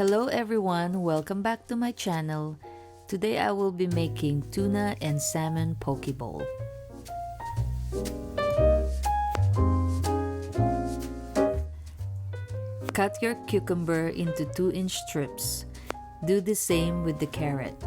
Hello everyone, welcome back to my channel. Today I will be making tuna and salmon poke bowl. Cut your cucumber into 2-inch strips. Do the same with the carrot.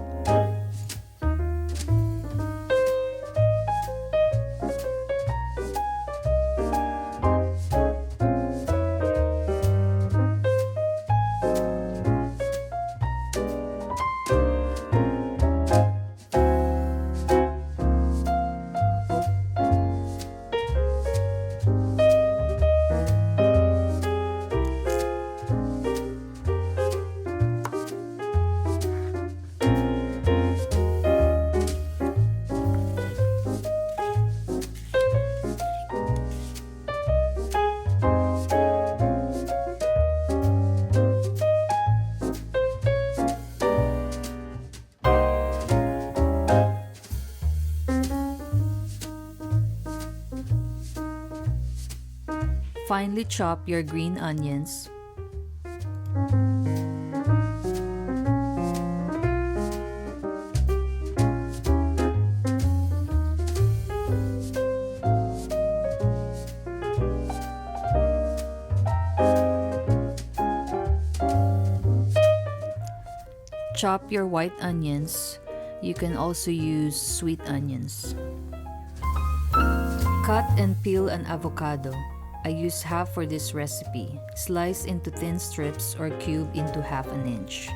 Finely chop your green onions. Chop your white onions. You can also use sweet onions. Cut and peel an avocado. I use half for this recipe. Slice into thin strips or cube into 1/2 inch.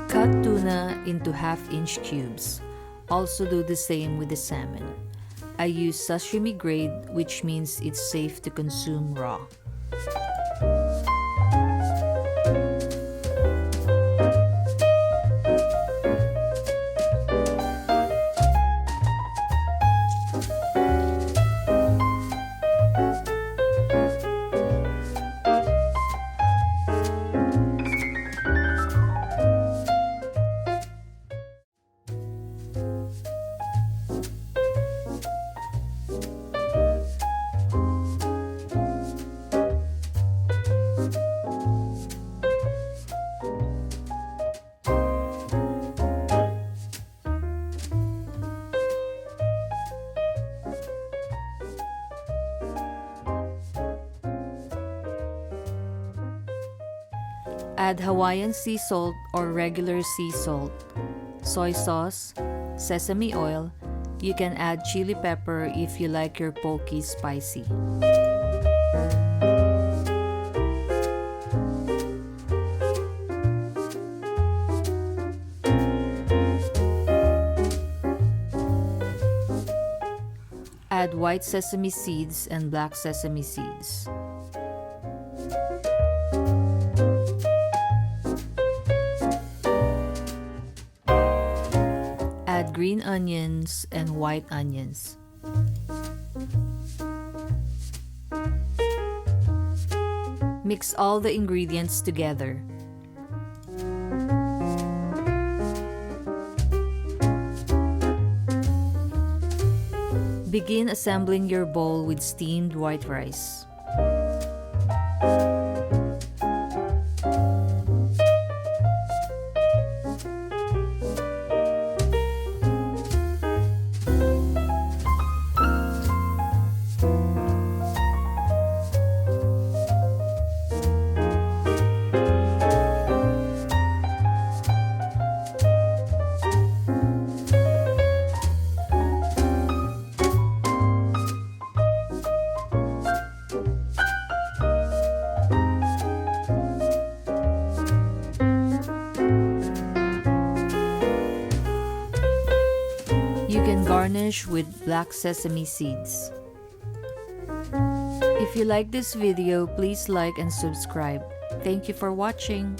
Cut tuna into 1/2-inch cubes. Also do the same with the salmon. I use sashimi grade, which means it's safe to consume raw. Add Hawaiian sea salt or regular sea salt, soy sauce, sesame oil. You can add chili pepper if you like your poke spicy. Add white sesame seeds and black sesame seeds. Add green onions and white onions. Mix all the ingredients together. Begin assembling your bowl with steamed white rice. You can garnish with black sesame seeds. If you like this video, please like and subscribe. Thank you for watching.